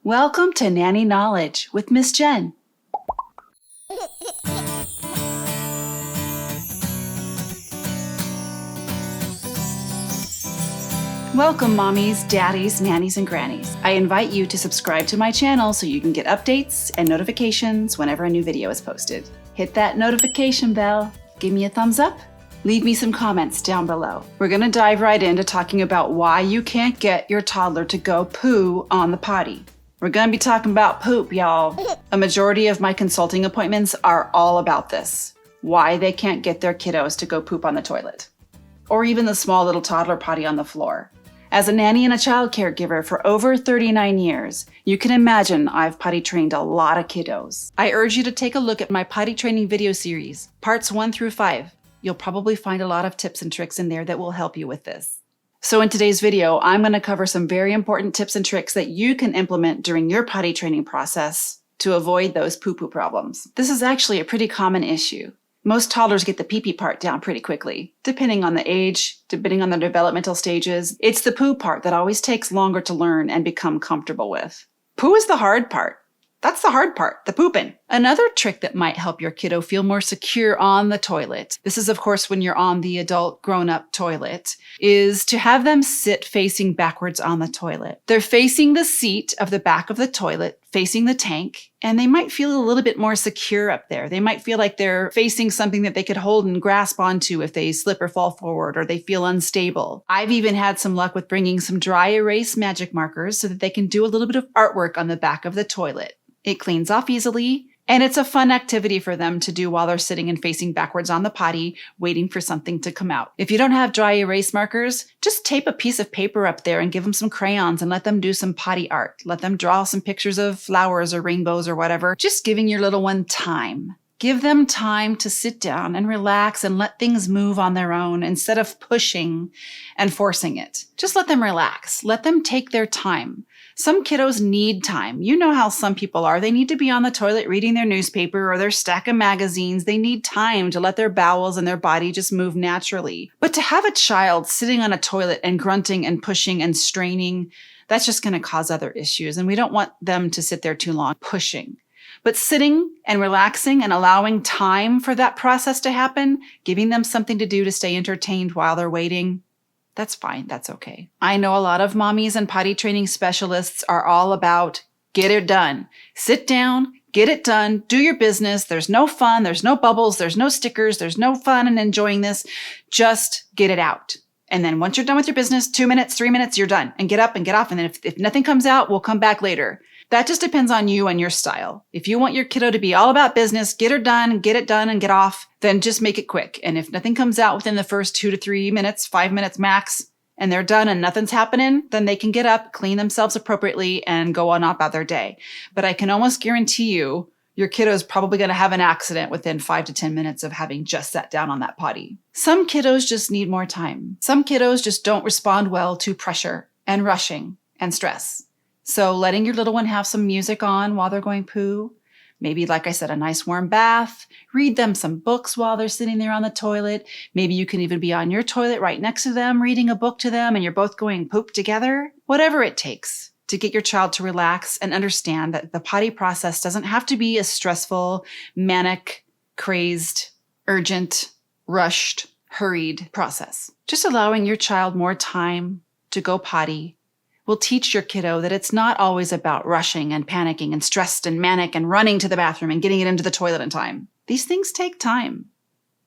Welcome to Nanny Knowledge with Miss Jen. Welcome mommies, daddies, nannies, and grannies. I invite you to subscribe to my channel so you can get updates and notifications whenever a new video is posted. Hit that notification bell, give me a thumbs up, leave me some comments down below. We're gonna dive right into talking about why you can't get your toddler to go poo on the potty. We're gonna be talking about poop, y'all. A majority of my consulting appointments are all about this. Why they can't get their kiddos to go poop on the toilet. Or even the small little toddler potty on the floor. As a nanny and a child caregiver for over 39 years, you can imagine I've potty trained a lot of kiddos. I urge you to take a look at my potty training video series, parts 1 through 5. You'll probably find a lot of tips and tricks in there that will help you with this. So in today's video, I'm going to cover some very important tips and tricks that you can implement during your potty training process to avoid those poo-poo problems. This is actually a pretty common issue. Most toddlers get the pee-pee part down pretty quickly, depending on the age, depending on their developmental stages. It's the poo part that always takes longer to learn and become comfortable with. Poo is the hard part. That's the hard part, the pooping. Another trick that might help your kiddo feel more secure on the toilet, this is of course when you're on the adult grown-up toilet, is to have them sit facing backwards on the toilet. They're facing the seat of the back of the toilet, facing the tank, and they might feel a little bit more secure up there. They might feel like they're facing something that they could hold and grasp onto if they slip or fall forward or they feel unstable. I've even had some luck with bringing some dry erase magic markers so that they can do a little bit of artwork on the back of the toilet. It cleans off easily, and it's a fun activity for them to do while they're sitting and facing backwards on the potty, waiting for something to come out. If you don't have dry erase markers, just tape a piece of paper up there and give them some crayons and let them do some potty art. Let them draw some pictures of flowers or rainbows or whatever. Just giving your little one time. Give them time to sit down and relax and let things move on their own instead of pushing and forcing it. Just let them relax. Let them take their time. Some kiddos need time. You know how some people are. They need to be on the toilet reading their newspaper or their stack of magazines. They need time to let their bowels and their body just move naturally. But to have a child sitting on a toilet and grunting and pushing and straining, that's just going to cause other issues. And we don't want them to sit there too long pushing. But sitting and relaxing and allowing time for that process to happen, giving them something to do to stay entertained while they're waiting, that's fine. That's okay. I know a lot of mommies and potty training specialists are all about get it done. Sit down, get it done, do your business. There's no fun. There's no bubbles. There's no stickers. There's no fun in enjoying this. Just get it out. And then once you're done with your business, 2 minutes, 3 minutes, you're done. And get up and get off. And then if nothing comes out, we'll come back later. That just depends on you and your style. If you want your kiddo to be all about business, get her done, get it done and get off, then just make it quick. And if nothing comes out within the first 2 to 3 minutes, 5 minutes max, and they're done and nothing's happening, then they can get up, clean themselves appropriately, and go on about their day. But I can almost guarantee you, your kiddo is probably going to have an accident within 5 to 10 minutes of having just sat down on that potty. Some kiddos just need more time. Some kiddos just don't respond well to pressure and rushing and stress. So letting your little one have some music on while they're going poo, maybe, like I said, a nice warm bath, read them some books while they're sitting there on the toilet. Maybe you can even be on your toilet right next to them, reading a book to them, and you're both going poop together. Whatever it takes to get your child to relax and understand that the potty process doesn't have to be a stressful, manic, crazed, urgent, rushed, hurried process. Just allowing your child more time to go potty will teach your kiddo that it's not always about rushing and panicking and stressed and manic and running to the bathroom and getting it into the toilet in time. These things take time.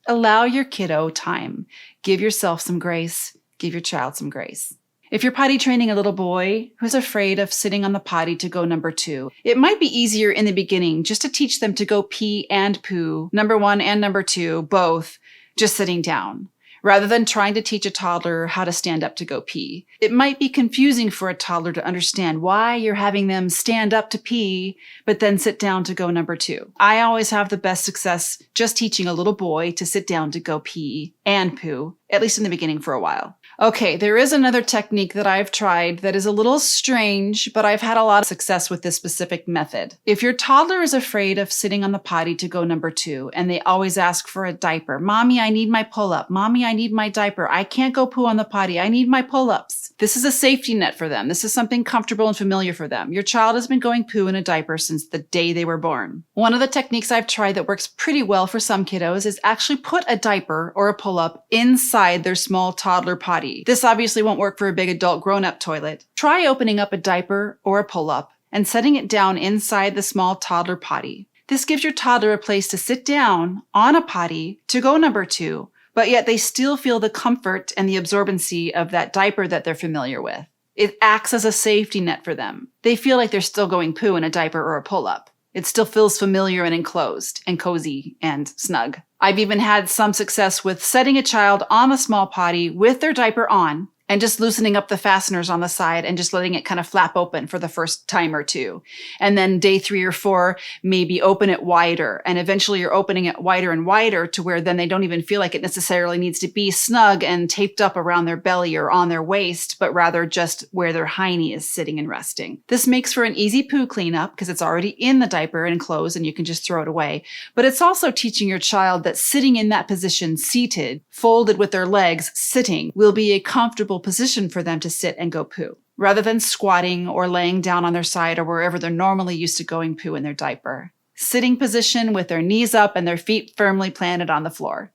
Allow your kiddo time. Give yourself some grace. Give your child some grace. If you're potty training a little boy who's afraid of sitting on the potty to go number 2, it might be easier in the beginning just to teach them to go pee and poo, number 1 and number 2, both, just sitting down, rather than trying to teach a toddler how to stand up to go pee. It might be confusing for a toddler to understand why you're having them stand up to pee, but then sit down to go number 2. I always have the best success just teaching a little boy to sit down to go pee and poo, at least in the beginning for a while. Okay, there is another technique that I've tried that is a little strange, but I've had a lot of success with this specific method. If your toddler is afraid of sitting on the potty to go number 2, and they always ask for a diaper, Mommy, I need my pull-up. Mommy, I need my diaper. I can't go poo on the potty. I need my pull-ups. This is a safety net for them. This is something comfortable and familiar for them. Your child has been going poo in a diaper since the day they were born. One of the techniques I've tried that works pretty well for some kiddos is actually put a diaper or a pull-up inside their small toddler potty. This obviously won't work for a big adult grown-up toilet. Try opening up a diaper or a pull-up and setting it down inside the small toddler potty. This gives your toddler a place to sit down on a potty to go number 2, but yet they still feel the comfort and the absorbency of that diaper that they're familiar with. It acts as a safety net for them. They feel like they're still going poo in a diaper or a pull-up. It still feels familiar and enclosed and cozy and snug. I've even had some success with setting a child on a small potty with their diaper on and just loosening up the fasteners on the side and just letting it kind of flap open for the first time or 2. And then day 3 or 4, maybe open it wider. And eventually you're opening it wider and wider to where then they don't even feel like it necessarily needs to be snug and taped up around their belly or on their waist, but rather just where their hiney is sitting and resting. This makes for an easy poo cleanup because it's already in the diaper and enclosed and you can just throw it away. But it's also teaching your child that sitting in that position, seated, folded with their legs, sitting, will be a comfortable position for them to sit and go poo, rather than squatting or laying down on their side or wherever they're normally used to going poo in their diaper. Sitting position with their knees up and their feet firmly planted on the floor.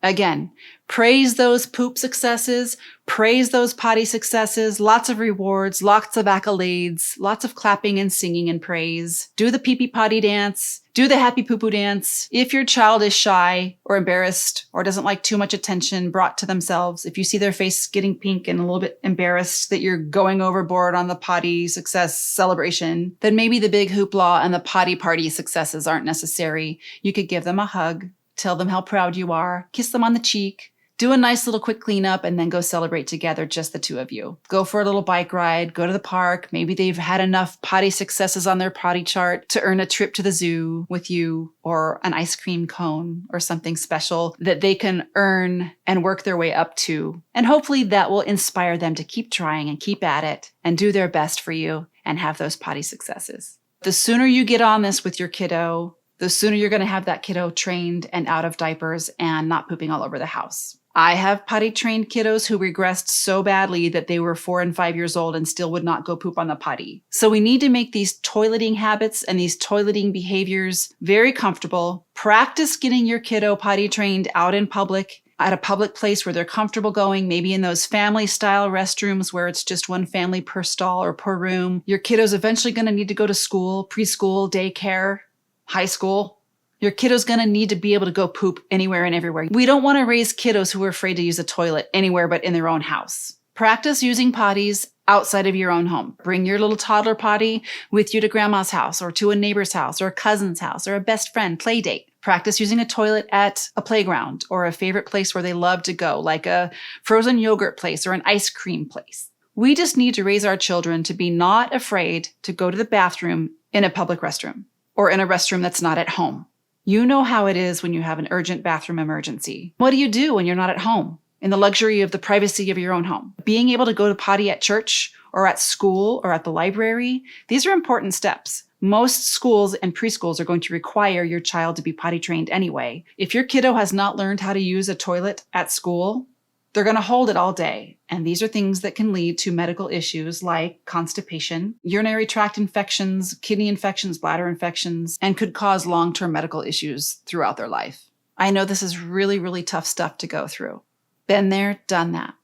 Again, praise those poop successes, praise those potty successes, lots of rewards, lots of accolades, lots of clapping and singing and praise. Do the pee-pee potty dance, do the happy poo-poo dance. If your child is shy or embarrassed or doesn't like too much attention brought to themselves, if you see their face getting pink and a little bit embarrassed that you're going overboard on the potty success celebration, then maybe the big hoopla and the potty party successes aren't necessary. You could give them a hug. Tell them how proud you are, kiss them on the cheek, do a nice little quick cleanup, and then go celebrate together, just the 2 of you. Go for a little bike ride, go to the park. Maybe they've had enough potty successes on their potty chart to earn a trip to the zoo with you or an ice cream cone or something special that they can earn and work their way up to. And hopefully that will inspire them to keep trying and keep at it and do their best for you and have those potty successes. The sooner you get on this with your kiddo, the sooner you're going to have that kiddo trained and out of diapers and not pooping all over the house. I have potty-trained kiddos who regressed so badly that they were 4 and 5 years old and still would not go poop on the potty. So we need to make these toileting habits and these toileting behaviors very comfortable. Practice getting your kiddo potty-trained out in public, at a public place where they're comfortable going, maybe in those family-style restrooms where it's just one family per stall or per room. Your kiddo's eventually going to need to go to school, preschool, daycare, high school. Your kiddo's going to need to be able to go poop anywhere and everywhere. We don't want to raise kiddos who are afraid to use a toilet anywhere but in their own house. Practice using potties outside of your own home. Bring your little toddler potty with you to grandma's house or to a neighbor's house or a cousin's house or a best friend play date. Practice using a toilet at a playground or a favorite place where they love to go, like a frozen yogurt place or an ice cream place. We just need to raise our children to be not afraid to go to the bathroom in a public restroom or in a restroom that's not at home. You know how it is when you have an urgent bathroom emergency. What do you do when you're not at home, in the luxury of the privacy of your own home? Being able to go to potty at church or at school or at the library, these are important steps. Most schools and preschools are going to require your child to be potty trained anyway. If your kiddo has not learned how to use a toilet at school, they're going to hold it all day. And these are things that can lead to medical issues like constipation, urinary tract infections, kidney infections, bladder infections, and could cause long-term medical issues throughout their life. I know this is really, really tough stuff to go through. Been there, done that.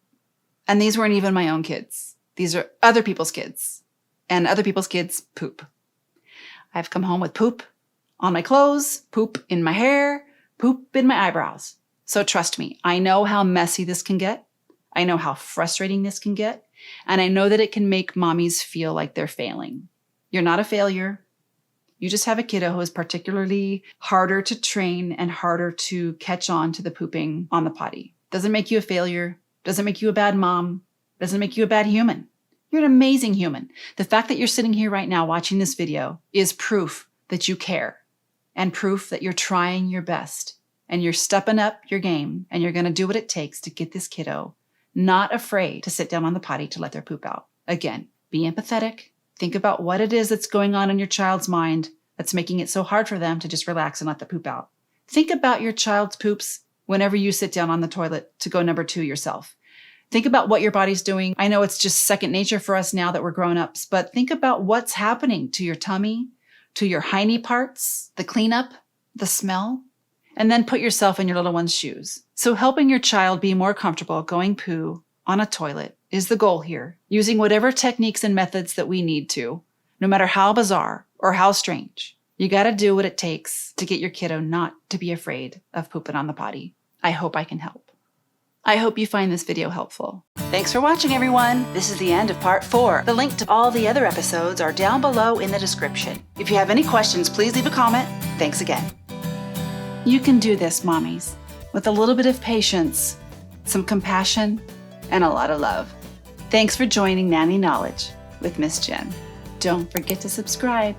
And these weren't even my own kids. These are other people's kids. And other people's kids poop. I've come home with poop on my clothes, poop in my hair, poop in my eyebrows. So trust me, I know how messy this can get. I know how frustrating this can get. And I know that it can make mommies feel like they're failing. You're not a failure. You just have a kiddo who is particularly harder to train and harder to catch on to the pooping on the potty. Doesn't make you a failure. Doesn't make you a bad mom. Doesn't make you a bad human. You're an amazing human. The fact that you're sitting here right now watching this video is proof that you care and proof that you're trying your best and you're stepping up your game, and you're going to do what it takes to get this kiddo not afraid to sit down on the potty to let their poop out. Again, be empathetic. Think about what it is that's going on in your child's mind that's making it so hard for them to just relax and let the poop out. Think about your child's poops whenever you sit down on the toilet to go number 2 yourself. Think about what your body's doing. I know it's just second nature for us now that we're grown-ups, but think about what's happening to your tummy, to your hiney parts, the cleanup, the smell, and then put yourself in your little one's shoes. So helping your child be more comfortable going poo on a toilet is the goal here, using whatever techniques and methods that we need to, no matter how bizarre or how strange. You got to do what it takes to get your kiddo not to be afraid of pooping on the potty. I hope I can help. I hope you find this video helpful. Thanks for watching, everyone. This is the end of part 4. The link to all the other episodes are down below in the description. If you have any questions, please leave a comment. Thanks again. You can do this, mommies, with a little bit of patience, some compassion, and a lot of love. Thanks for joining Nanny Knowledge with Miss Jen. Don't forget to subscribe.